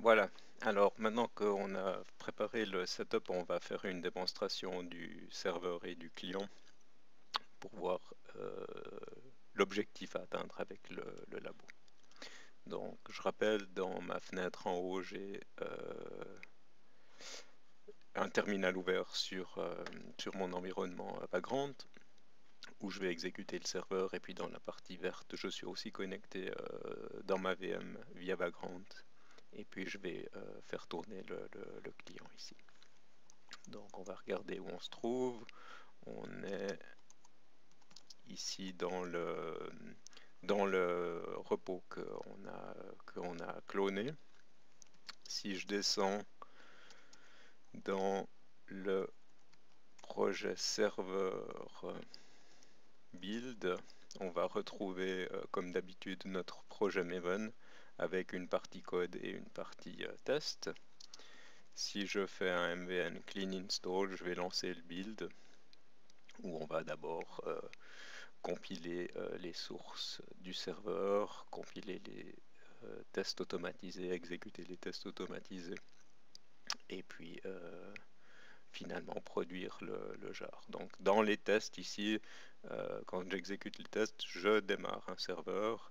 Voilà, alors maintenant qu'on a préparé le setup, on va faire une démonstration du serveur et du client pour voir l'objectif à atteindre avec le labo. Donc je rappelle, dans ma fenêtre en haut, j'ai un terminal ouvert sur mon environnement Vagrant où je vais exécuter le serveur, et puis dans la partie verte, je suis aussi connecté dans ma VM via Vagrant, et puis je vais faire tourner le client ici. Donc on va regarder où on se trouve. On est ici dans le repos qu'on a cloné. Si je descends dans le projet serveur build, on va retrouver comme d'habitude notre projet Maven avec une partie code et une partie test. Si je fais un mvn clean install, je vais lancer le build où on va d'abord compiler les sources du serveur, compiler les tests automatisés, exécuter les tests automatisés, et puis finalement produire le jar. Donc dans les tests ici, quand j'exécute les tests, je démarre un serveur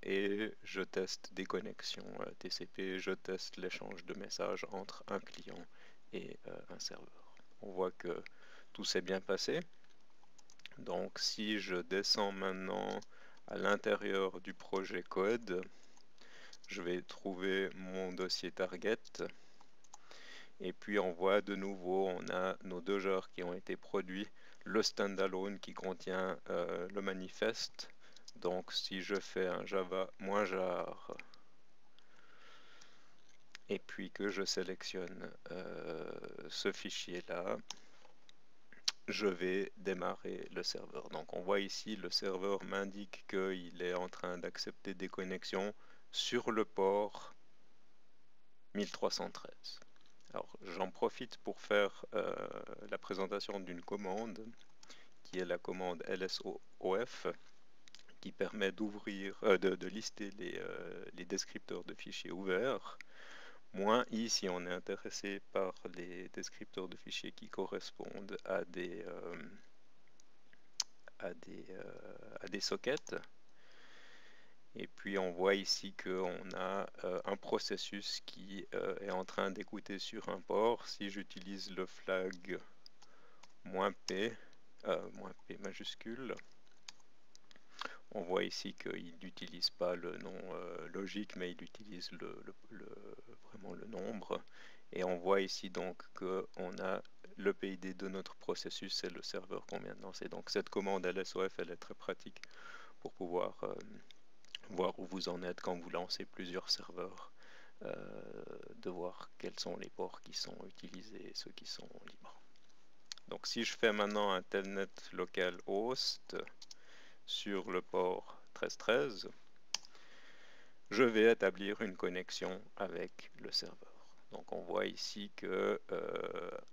et je teste des connexions TCP, je teste l'échange de messages entre un client et un serveur. On voit que tout s'est bien passé. Donc si je descends maintenant à l'intérieur du projet code, je vais trouver mon dossier target, et puis on voit de nouveau, on a nos deux jars qui ont été produits, le standalone qui contient le manifeste. Donc si je fais un java-jar et puis que je sélectionne ce fichier là, je vais démarrer le serveur. Donc on voit ici, le serveur m'indique qu'il est en train d'accepter des connexions sur le port 1313. Alors j'en profite pour faire la présentation d'une commande qui est la commande lsof, qui permet d'ouvrir, de lister les descripteurs de fichiers ouverts, -i si on est intéressé par les descripteurs de fichiers qui correspondent à des sockets. Et puis on voit ici qu'on a un processus qui est en train d'écouter sur un port. Si j'utilise le flag -p, -p majuscule, on voit ici qu'il n'utilise pas le nom logique, mais il utilise vraiment le nombre. Et on voit ici donc qu'on a le PID de notre processus, c'est le serveur qu'on vient de lancer. Donc cette commande lsof, elle est très pratique pour pouvoir voir où vous en êtes quand vous lancez plusieurs serveurs, de voir quels sont les ports qui sont utilisés et ceux qui sont libres. Donc si je fais maintenant un telnet localhost sur le port 1313, je vais établir une connexion avec le serveur. Donc on voit ici que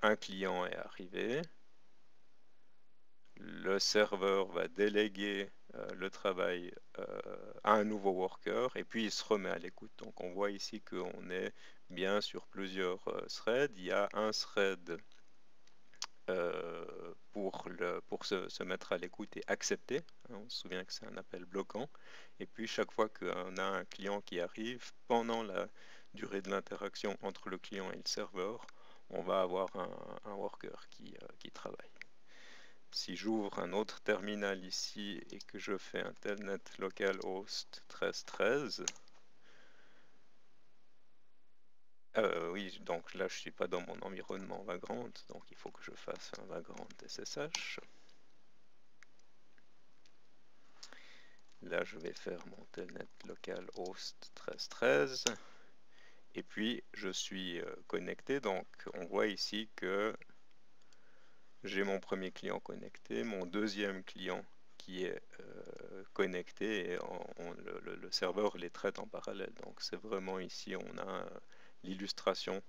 un client est arrivé. Le serveur va déléguer le travail à un nouveau worker, et puis il se remet à l'écoute. Donc on voit ici qu'on est bien sur plusieurs threads. Il y a un thread pour se mettre à l'écoute et accepter. On se souvient que c'est un appel bloquant. Et puis chaque fois qu'on a un client qui arrive, pendant la durée de l'interaction entre le client et le serveur, on va avoir un worker qui travaille. Si j'ouvre un autre terminal ici et que je fais un telnet localhost 1313, oui, donc là je suis pas dans mon environnement Vagrant, donc il faut que je fasse un Vagrant SSH. Là je vais faire mon telnet localhost 1313, et puis je suis connecté. Donc on voit ici que j'ai mon premier client connecté, mon deuxième client qui est connecté, et le serveur les traite en parallèle. Donc c'est vraiment ici, on a l'illustration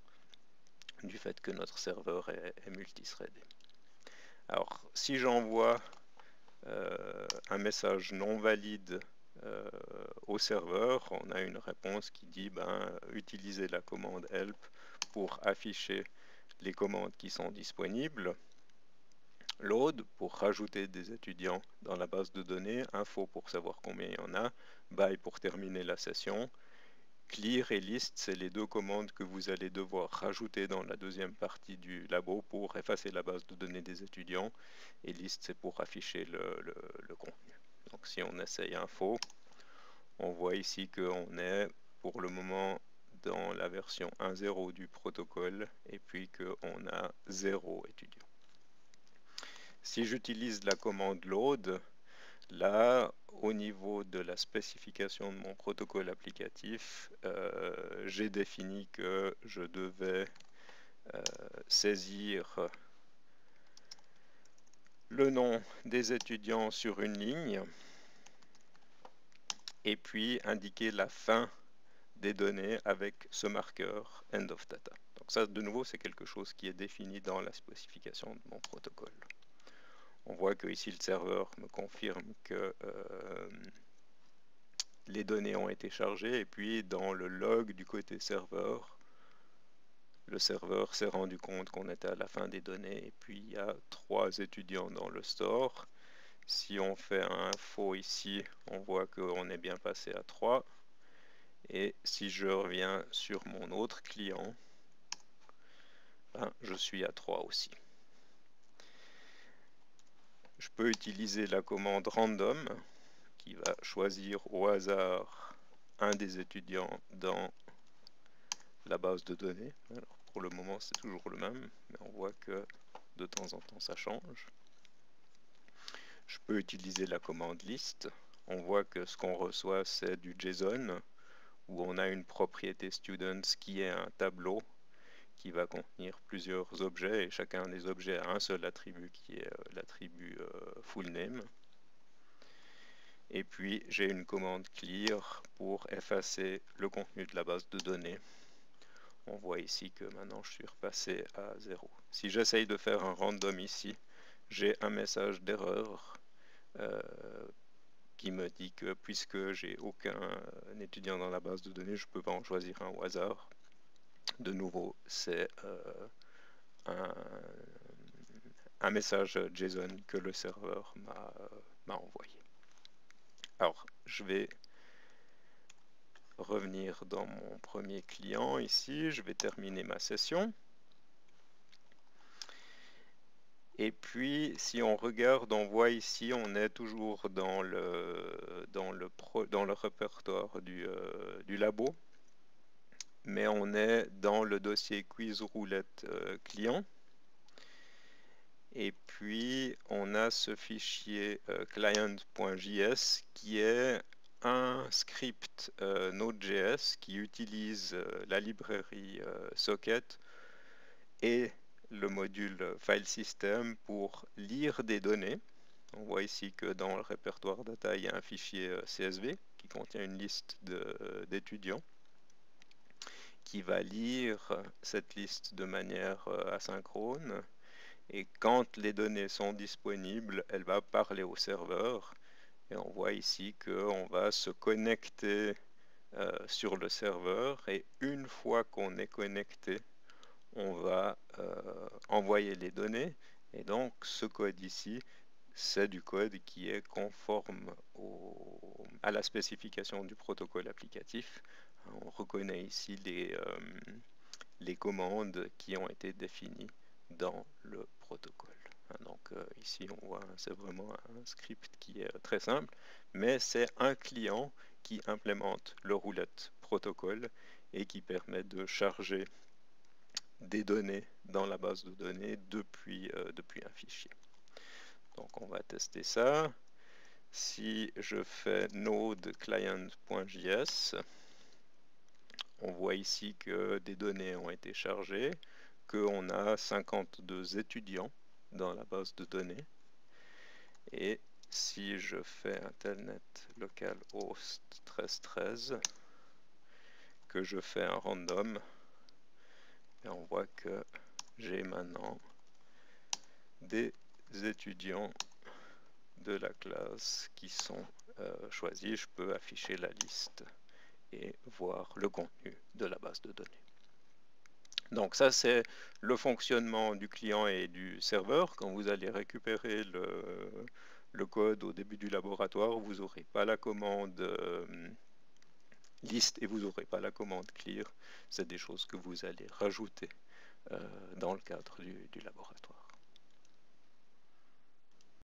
du fait que notre serveur est multithreadé. Alors si j'envoie un message non valide au serveur, on a une réponse qui dit utilisez la commande help pour afficher les commandes qui sont disponibles, load pour rajouter des étudiants dans la base de données, info pour savoir combien il y en a, by pour terminer la session. Clear et list, c'est les deux commandes que vous allez devoir rajouter dans la deuxième partie du labo pour effacer la base de données des étudiants. Et list, c'est pour afficher le contenu. Donc si on essaye info, on voit ici qu'on est pour le moment dans la version 1.0 du protocole et puis qu'on a 0 étudiants. Si j'utilise la commande load, là, au niveau de la spécification de mon protocole applicatif, j'ai défini que je devais saisir le nom des étudiants sur une ligne et puis indiquer la fin des données avec ce marqueur end of data. Donc ça, de nouveau, c'est quelque chose qui est défini dans la spécification de mon protocole. On voit que ici le serveur me confirme que les données ont été chargées et puis dans le log du côté serveur, le serveur s'est rendu compte qu'on était à la fin des données et puis il y a 3 étudiants dans le store. Si on fait un info ici, on voit qu'on est bien passé à 3. Et si je reviens sur mon autre client, je suis à 3 aussi. Je peux utiliser la commande random qui va choisir au hasard un des étudiants dans la base de données. Alors, pour le moment, c'est toujours le même, mais on voit que de temps en temps, ça change. Je peux utiliser la commande list. On voit que ce qu'on reçoit, c'est du JSON, où on a une propriété students qui est un tableau qui va contenir plusieurs objets, et chacun des objets a un seul attribut qui est l'attribut full name. Et puis j'ai une commande clear pour effacer le contenu de la base de données. On voit ici que maintenant je suis repassé à 0. Si j'essaye de faire un random ici, j'ai un message d'erreur qui me dit que puisque j'ai aucun étudiant dans la base de données, je ne peux pas en choisir un au hasard. De nouveau, c'est un message JSON que le serveur m'a envoyé. Alors, je vais revenir dans mon premier client ici, je vais terminer ma session. Et puis, si on regarde, on voit ici, on est toujours dans le répertoire du labo, mais on est dans le dossier quiz roulette client. Et puis, on a ce fichier client.js qui est un script Node.js qui utilise la librairie Socket et le module file system pour lire des données. On voit ici que dans le répertoire data, il y a un fichier CSV qui contient une liste d'étudiants qui va lire cette liste de manière asynchrone. Et quand les données sont disponibles, elle va parler au serveur. Et on voit ici qu'on va se connecter sur le serveur. Et une fois qu'on est connecté, on va envoyer les données. Et donc, ce code ici, c'est du code qui est conforme à la spécification du protocole applicatif. On reconnaît ici les commandes qui ont été définies dans le protocole. Donc ici on voit c'est vraiment un script qui est très simple, mais c'est un client qui implémente le roulette protocole et qui permet de charger des données dans la base de données depuis un fichier. Donc on va tester ça. Si je fais node client.js, on voit ici que des données ont été chargées, qu'on a 52 étudiants dans la base de données. Et si je fais un telnet localhost 1313, que je fais un random, et on voit que j'ai maintenant des étudiants de la classe qui sont choisi, je peux afficher la liste et voir le contenu de la base de données. Donc ça, c'est le fonctionnement du client et du serveur. Quand vous allez récupérer le code au début du laboratoire, vous n'aurez pas la commande liste et vous n'aurez pas la commande clear. C'est des choses que vous allez rajouter dans le cadre du laboratoire.